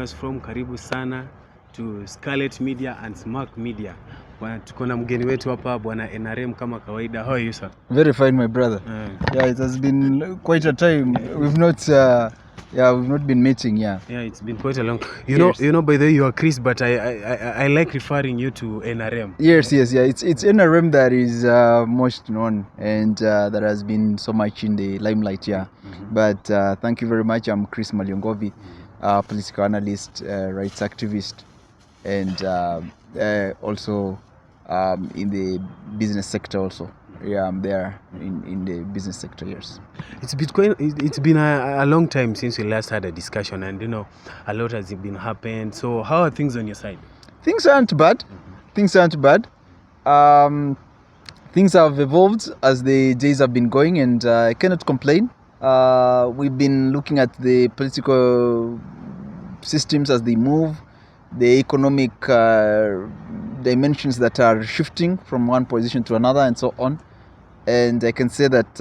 Us from Karibu Sana to Scarlet Media and Smack Media. Tuko na mgeni wetu hapa bwana NRM kama kawaida. How are you, sir? Very fine, my brother. Yeah, it has been quite a time. We've not been meeting. Yeah, it's been quite a long. You know. By the way, you are Chris, but I like referring you to NRM. Yes. Yeah, it's NRM that is most known and that has been so much in the limelight. Yeah, but thank you very much. I'm Chris Maliongovi, political analyst, rights activist, and also in the business sector also. Yeah, I'm there in the business sector. Yes, it's been a long time since we last had a discussion, and a lot has been happened. So how are things on your side? Things aren't bad. Things aren't bad. Things have evolved as the days have been going, and I cannot complain. We've been looking at the political systems as they move, the economic dimensions that are shifting from one position to another, and so on. And I can say that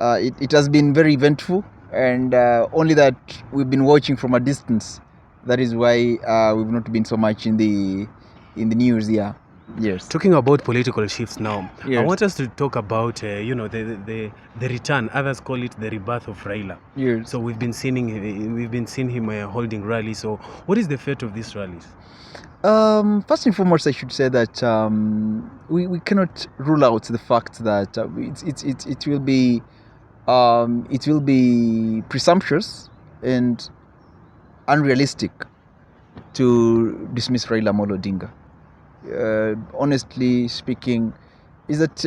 it has been very eventful, and only that we've been watching from a distance. That is why we've not been so much in the news. Yeah. Yes. Talking about political shifts now, yes. I want us to talk about the return. Others call it the rebirth of Raila. Yes. So we've been seeing him holding rallies. So what is the fate of these rallies? First and foremost, I should say that we cannot rule out the fact that it will be presumptuous and unrealistic to dismiss Raila Odinga. Honestly speaking, is that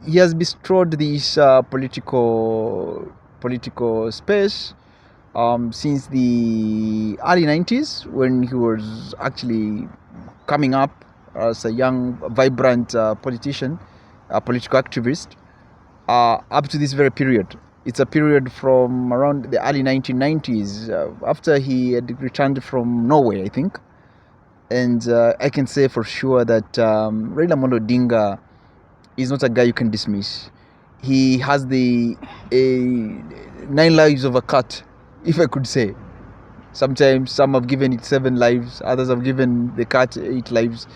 he has bestrode this political space since the early 90s, when he was actually coming up as a young, vibrant politician, a political activist, up to this very period. It's a period from around the early 1990s, after he had returned from Norway, I think. And I can say for sure that Raila Odinga is not a guy you can dismiss. He has the 9 lives of a cat, if I could say. Sometimes some have given it 7 lives, others have given the cat 8 lives,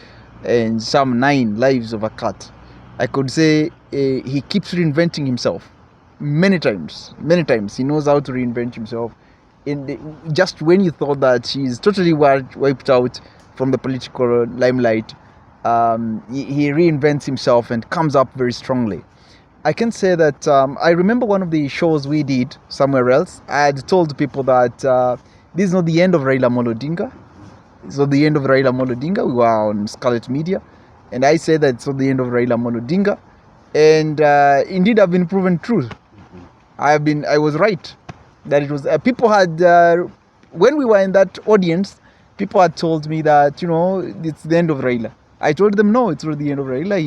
and some 9 lives of a cat. I could say he keeps reinventing himself many times. He knows how to reinvent himself. Just when you thought that he's totally wiped out from the political limelight, he reinvents himself and comes up very strongly. I can say that I remember one of the shows we did somewhere else. I had told people that this is not the end of Raila Odinga. It's not the end of Raila Odinga. We were on Scarlet Media, and I said that it's not the end of Raila Odinga. And indeed, I've been proven true. I was right. That it was people had when we were in that audience, people had told me that it's the end of Raila. I told them no, it's not the end of Raila.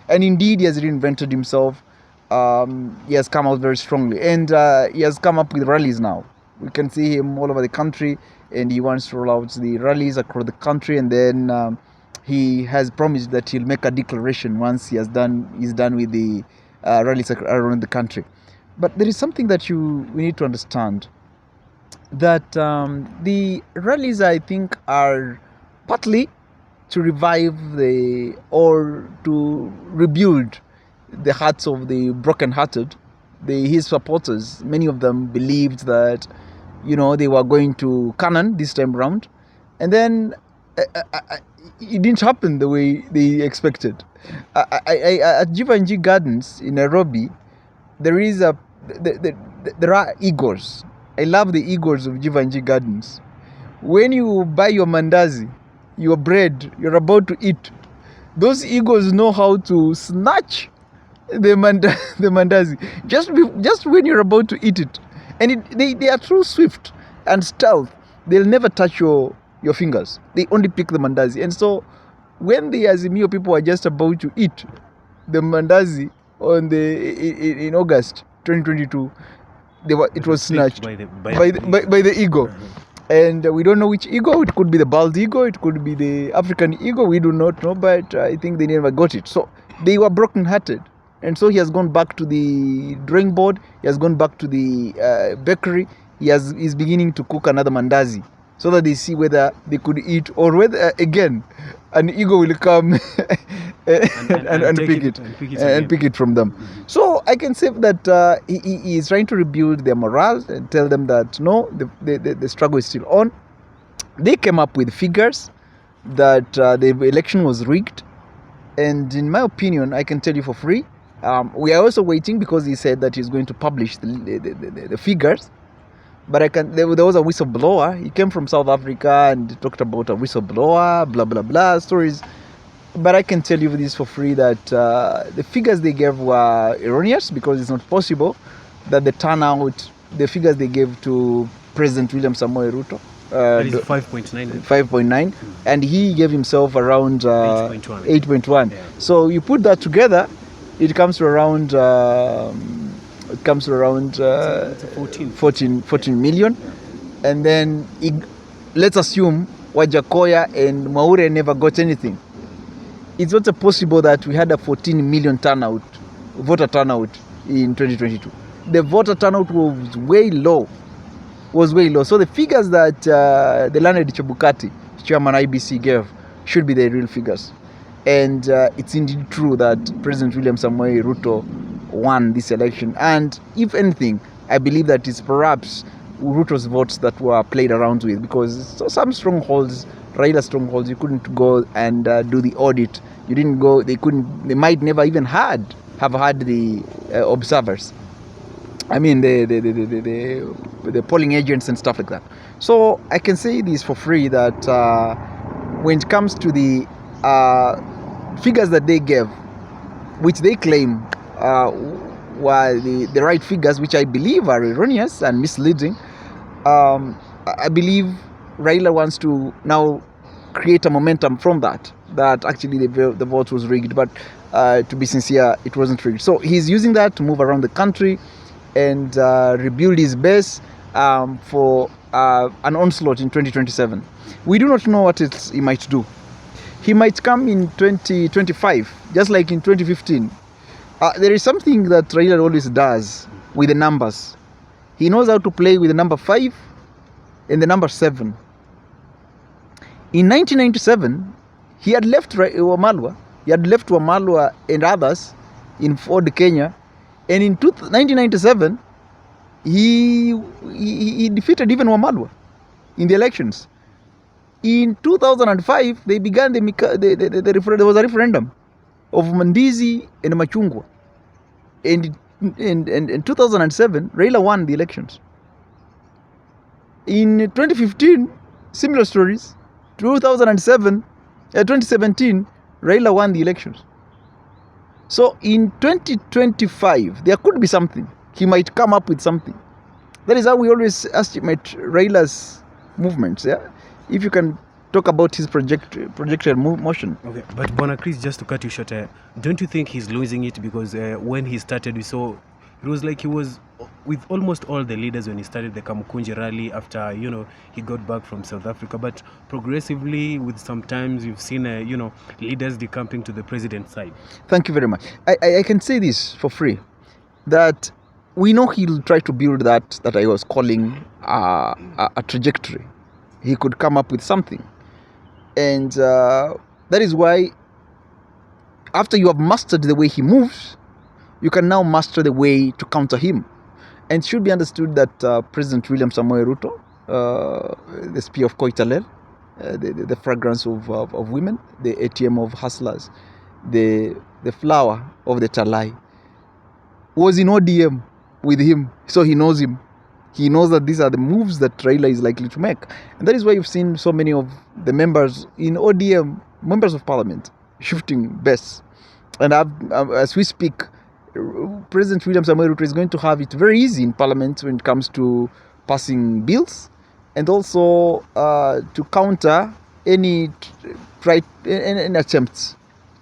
And indeed, he has reinvented himself. He has come out very strongly, and he has come up with rallies now. We can see him all over the country, and he wants to roll out the rallies across the country. And then he has promised that he'll make a declaration once he's done with the rallies around the country. But there is something that we need to understand, that the rallies, I think, are partly to revive or to rebuild the hearts of the broken-hearted. His supporters, many of them believed that they were going to Canaan this time round, and then it didn't happen the way they expected. At Jivanji Gardens in Nairobi, there are egos. I love the egos of Jivanji Gardens. When you buy your mandazi, your bread, you're about to eat, those egos know how to snatch the mandazi just when you're about to eat it. And they are too swift and stealth. They'll never touch your fingers. They only pick the mandazi. And so when the Azimio people were just about to eat the mandazi in August 2022, it was snatched by the ego. And we don't know which ego. It could be the bald ego, it could be the African ego, we do not know, but I think they never got it. So they were broken-hearted. And so he has gone back to the drawing board, he has gone back to the bakery, he's beginning to cook another mandazi so that they see whether they could eat or whether again an ego will come and pick it from them. So I can say that he is trying to rebuild their morale and tell them that no, the struggle is still on. They came up with figures that the election was rigged, and in my opinion, I can tell you for free, we are also waiting because he said that he's going to publish the figures. But there was a whistleblower. He came from South Africa and talked about a whistleblower, blah blah blah stories. But I can tell you this for free that the figures they gave were erroneous, because it's not possible that the figures they gave to President William Samoei Ruto, that is 5.9. 5.9, and he gave himself around 8.1. Yeah. So you put that together, it comes to around 14 million. And then let's assume Wajakoya and Mwaure never got anything. It's not possible that we had a 14 million voter turnout in 2022. The voter turnout was way low. So the figures that the learned Chebukati, chairman IBC, gave should be the real figures. And it's indeed true that President William Samoei Ruto won this election. And if anything, I believe that it's perhaps Ruto's votes that were played around with, because some strongholds, Raila strongholds, you couldn't go and do the audit. You didn't go. They might never even have had the observers. I mean the polling agents and stuff like that. So I can say this for free that when it comes to the figures that they gave, which they claim were the right figures, which I believe are erroneous and misleading, I believe Raila wants to now create a momentum from that actually the vote was rigged. But to be sincere, it wasn't rigged. So he's using that to move around the country and rebuild his base for an onslaught in 2027. We do not know what he might do. He might come in 2025, just like in 2015. There is something that Raila always does with the numbers. He knows how to play with the number 5 and the number 7. In 1997, he had left Wamalwa. He had left Wamalwa and others in Ford, Kenya. And in 1997, he defeated even Wamalwa in the elections. In 2005, they began there was a referendum of Mandizi and Machungwa. And in 2007, Raila won the elections. In 2015, similar stories. 2017, Raila won the elections. So in 2025, there could be something. He might come up with something. That is how we always estimate Raila's movements. Yeah, if you can talk about his projected motion. Okay, but Bona Chris, just to cut you short, don't you think he's losing it? Because when he started, we saw it was like he was with almost all the leaders when he started the Kamukunji rally after, he got back from South Africa. But progressively, with sometimes you've seen, leaders decamping to the president's side. Thank you very much. I can say this for free, that we know he'll try to build that I was calling a trajectory. He could come up with something. And that is why after you have mastered the way he moves, you can now master the way to counter him. And it should be understood that President William Samoei Ruto, the spear of Koitalel, the fragrance of women, the ATM of hustlers, the flower of the Talai, was in ODM with him. So he knows him. He knows that these are the moves that Raila is likely to make. And that is why you've seen so many of the members in ODM, members of parliament, shifting best. And as we speak, President William Samoei Ruto is going to have it very easy in parliament when it comes to passing bills, and also to counter any attempts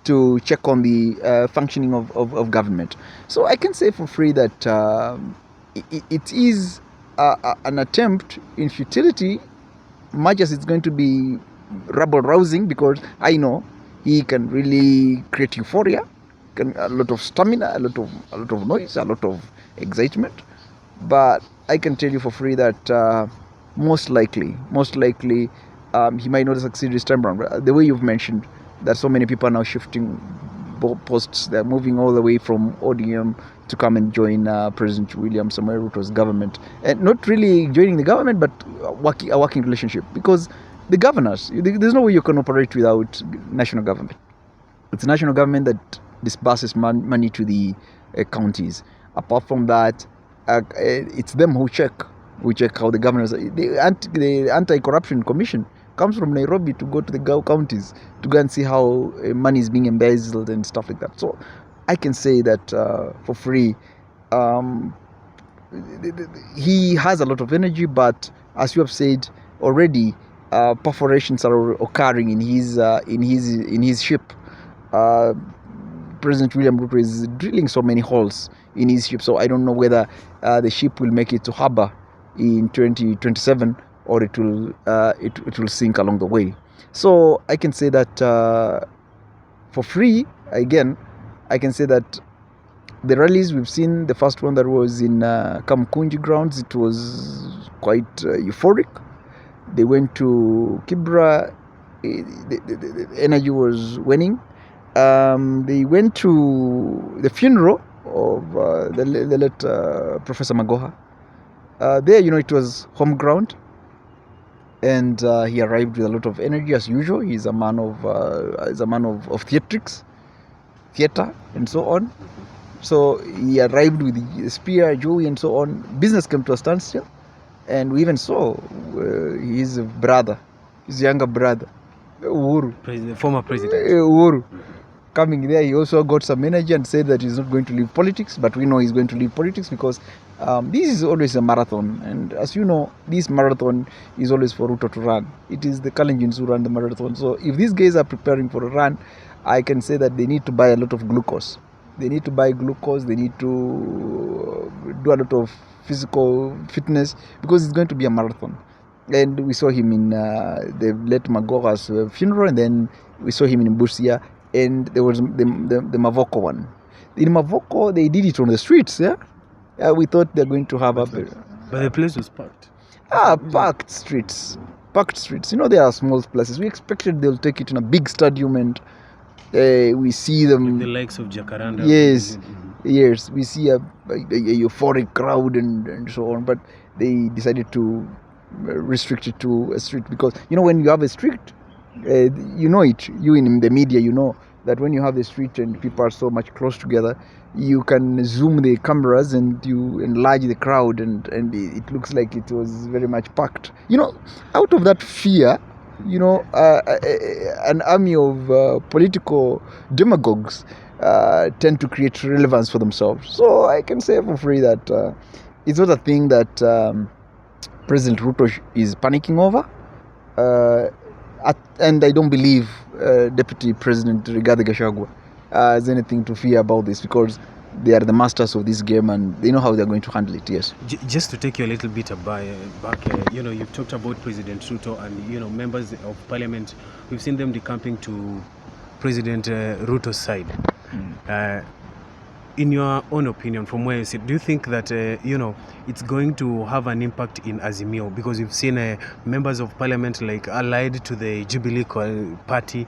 to check on the functioning of government. So I can say for free that it is an attempt in futility, much as it's going to be rabble-rousing, because I know he can really create euphoria, a lot of stamina, a lot of noise, a lot of excitement. but I can tell you for free that most likely, he might not succeed this time around. The way you've mentioned that so many people are now shifting posts, they're moving all the way from ODM to come and join President William Samoei Ruto's government, and not really joining the government, but a working relationship, because the governors, there's no way you can operate without national government. It's national government that disburses money to the counties. Apart from that, it's them who check how the governors. The anti-corruption commission comes from Nairobi to go to the counties to go and see how money is being embezzled and stuff like that. So I can say that for free, he has a lot of energy, but as you have said already, perforations are occurring in his ship. President William Ruto is drilling so many holes in his ship, so I don't know whether the ship will make it to harbor in 2027 or it will sink along the way. So I can say that for free, again, I can say that the rallies we've seen, the first one that was in Kamkunji grounds, it was quite euphoric. They went to Kibra, the energy was winning. They went to the funeral of the late Professor Magoha. There, it was home ground, and he arrived with a lot of energy as usual. He's a man of theater, and so on. So he arrived with the spear, joy, and so on. Business came to a standstill, and we even saw his younger brother, Uhuru, former president Uhuru, coming there. He also got some energy and said that he's not going to leave politics, but we know he's going to leave politics because this is always a marathon, and as you know, this marathon is always for Ruto to run. It is the Kalenjins who run the marathon. So if these guys are preparing for a run, I can say that they need to buy a lot of glucose. They need to do a lot of physical fitness, because it's going to be a marathon. And we saw him in the late Magoha's funeral, and then we saw him in Busia, and there was the Mavoko one. In Mavoko, they did it on the streets, yeah? We thought they're going to have but the place was packed. Packed streets. There are small places. We expected they'll take it in a big stadium, and we see them. Like the likes of Jacaranda. Yes. We see a euphoric crowd and so on, but they decided to restrict it to a street, because when you have a street, you in the media, that when you have the street and people are so much close together, you can zoom the cameras and you enlarge the crowd, and it looks like it was very much packed. Out of that fear, an army of political demagogues tend to create relevance for themselves. So I can say for free that it's not a thing that President Ruto is panicking over. And I don't believe Deputy President Rigathi Gachagua has anything to fear about this, because they are the masters of this game and they know how they're going to handle it. Yes. Just to take you a little bit back, you've talked about President Ruto and members of Parliament. We've seen them decamping to President Ruto's side. In your own opinion, from where you sit, do you think that it's going to have an impact in Azimio? Because you've seen members of Parliament allied to the Jubilee Party,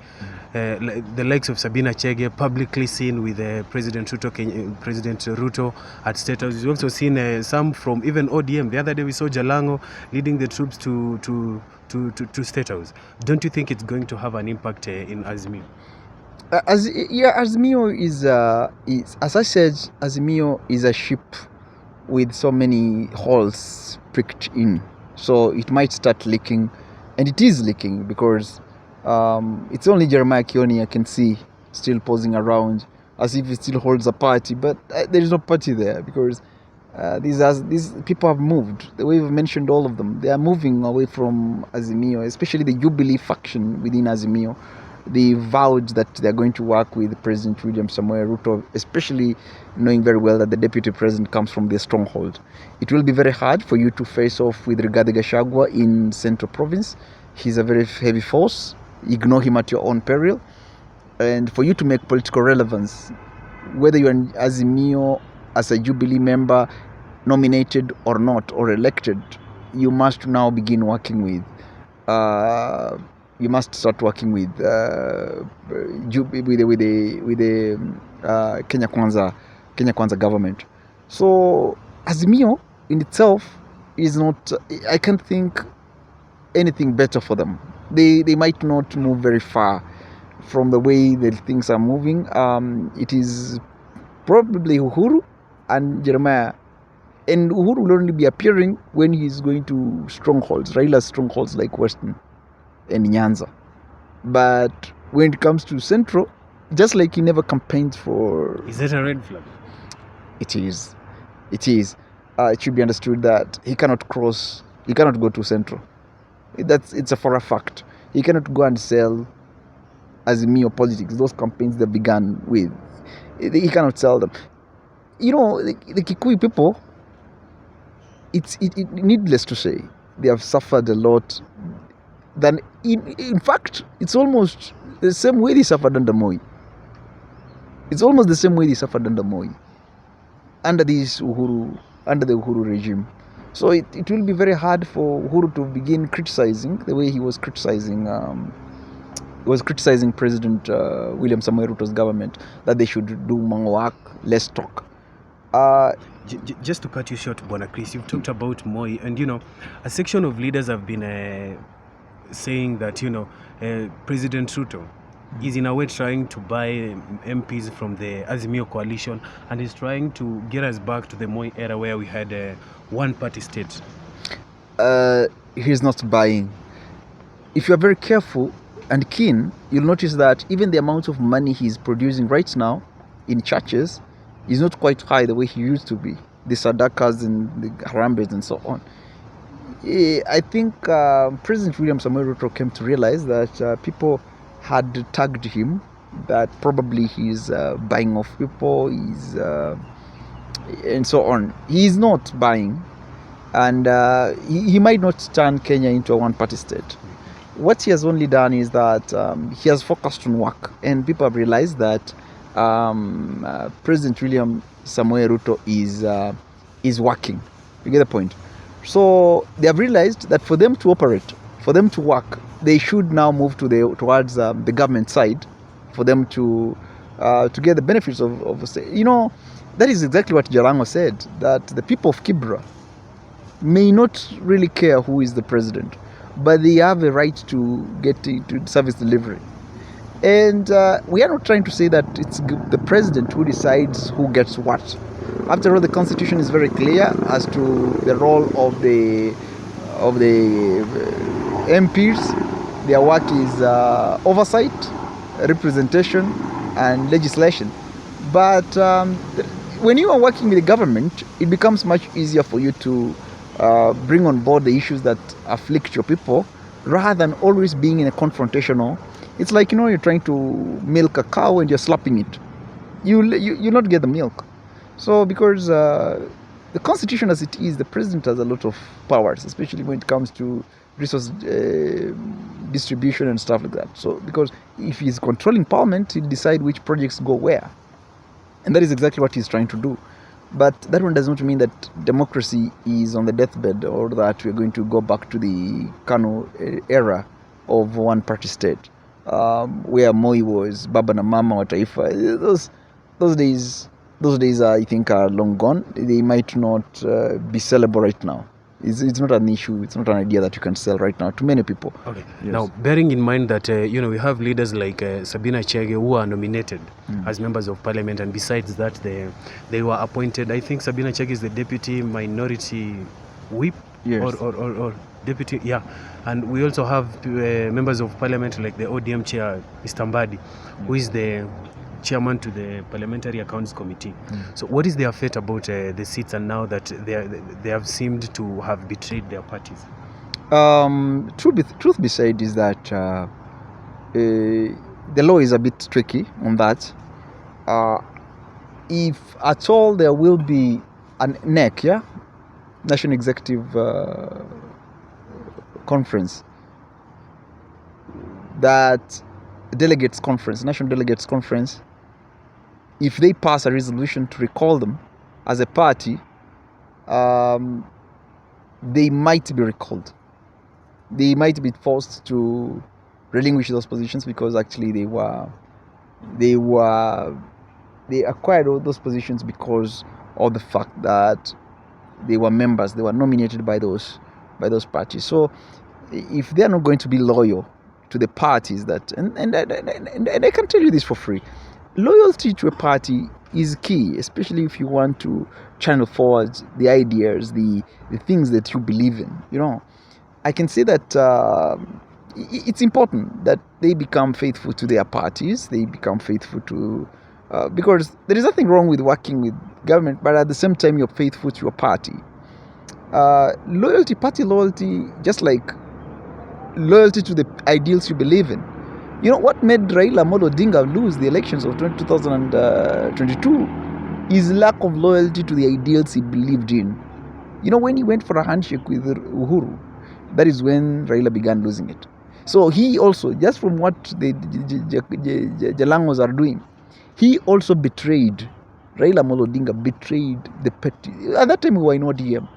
the likes of Sabina Chege publicly seen with President Ruto at State House. You've also seen some from even ODM. The other day we saw Jalango leading the troops to State House. Don't you think it's going to have an impact in Azimio? Azimio is as I said, Azimio is a ship with so many holes pricked in, so it might start leaking, and it is leaking, because it's only Jeremiah Kioni I can see still posing around as if he still holds a party, but there is no party there, because these people have moved. The way we've mentioned all of them, they are moving away from Azimio, especially the Jubilee faction within Azimio. They vowed that they're going to work with President William Samoei Ruto, especially knowing very well that the deputy president comes from the stronghold. It will be very hard for you to face off with Rigathi Gachagua in Central Province. He's a very heavy force. Ignore him at your own peril. And for you to make political relevance, whether you're an Azimio as a Jubilee member, nominated or not or elected, you must now begin working with. You must start working with the Kenya Kwanza government. So Azimio in itself is not. I can't think anything better for them. They might not move very far from the way that things are moving. It is probably Uhuru and Jeremiah. And Uhuru will only be appearing when he's going to strongholds, Raila's strongholds like Western and Nyanza. But when it comes to Central, just like he never campaigned for... Is that a red flag? It is. It is. It should be understood that he cannot go to Central. It's for a fact. He cannot go and sell Azimio politics, those campaigns they began with. He cannot sell them. You know, the Kikuyu people, it's needless to say, they have suffered a lot. In fact, it's almost the same way they suffered under Moi. It's almost the same way they suffered under Moi, under the Uhuru regime. So it will be very hard for Uhuru to begin criticizing the way he was criticizing President William Samoei Ruto's government, that they should do more work, less talk. Just to cut you short, Bwana Chris, you've talked about Moi, and a section of leaders have been saying that President Ruto is in a way trying to buy MPs from the Azimio coalition, and is trying to get us back to the Moi era where we had a one-party state. He's not buying. If you're very careful and keen, you'll notice that even the amount of money he's producing right now in churches is not quite high the way he used to be. The Sadakas and the Harambes and so on. I think President William Samoei Ruto came to realize that people had tagged him, that probably he's buying off people, and so on. He's not buying, and he might not turn Kenya into a one-party state. What he has only done is that he has focused on work, and people have realized that President William Samoei Ruto is working. You get the point? So they have realized that for them to operate, for them to work, they should now move towards the government side, for them to get the benefits of that is exactly what Jalango said, that the people of Kibra may not really care who is the president, but they have a right to get to service delivery. And we are not trying to say that it's the president who decides who gets what. After all, the constitution is very clear as to the role of the MPs. Their work is oversight, representation, and legislation. But when you are working with the government, it becomes much easier for you to bring on board the issues that afflict your people, rather than always being in a confrontational. It's like, you're trying to milk a cow and you're slapping it. You not get the milk. So because the constitution as it is, the president has a lot of powers, especially when it comes to resource distribution and stuff like that. So because if he's controlling parliament, he'll decide which projects go where. And that is exactly what he's trying to do. But that one does not mean that democracy is on the deathbed, or that we're going to go back to the KANU era of one-party state, where Moi was Baba na Mama wa Taifa. Those days I think are long gone. They might not be sellable right now. It's not an issue. It's not an idea that you can sell right now to many people. Okay. Yes. Now, bearing in mind that we have leaders like Sabina Chege who are nominated as members of parliament, and besides that, they were appointed. I think Sabina Chege is the deputy minority whip, yes. or deputy, yeah. And we also have members of parliament like the ODM chair, Mr. Mbadi, who is the chairman to the Parliamentary Accounts Committee. So what is their fate about the seats, and now that they have seemed to have betrayed their parties? Truth be said is that the law is a bit tricky on that. If at all there will be an NEC, National Executive Conference, that National Delegates Conference, if they pass a resolution to recall them as a party, they might be recalled. They might be forced to relinquish those positions because actually they acquired all those positions because of the fact that they were members, they were nominated by those parties. So if they are not going to be loyal to the parties that and I can tell you this for free, loyalty to a party is key, especially if you want to channel forward the ideas, the things that you believe in. I can say that it's important that they become faithful to their parties. They become faithful to because there is nothing wrong with working with government, but at the same time you're faithful to your party. Party loyalty, just like loyalty to the ideals you believe in. What made Raila Odinga lose the elections of 2022 is lack of loyalty to the ideals he believed in. When he went for a handshake with Uhuru, that is when Raila began losing it. So he also, just from what the Jalangos are doing, he also betrayed, Raila Odinga betrayed the party. At that time we were in ODM.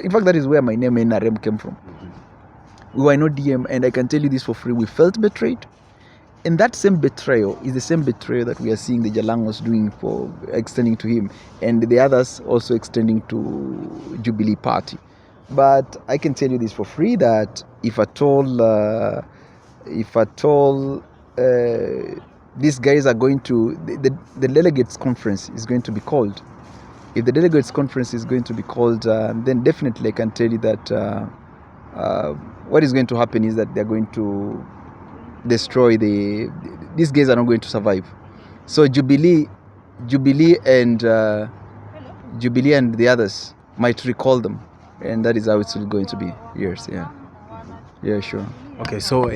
In fact, that is where my name NRM came from. We were in ODM, and I can tell you this for free, we felt betrayed. And that same betrayal is the same betrayal that we are seeing the Jalangos doing for extending to him, and the others also extending to Jubilee Party. But I can tell you this for free, that if at all these guys are going to, the delegates conference is going to be called. If the delegates conference is going to be called, then definitely I can tell you that what is going to happen is that they're going to destroy these guys are not going to survive. So Jubilee and the others might recall them, and that is how it's going to be. Yes, yeah, sure. Okay, so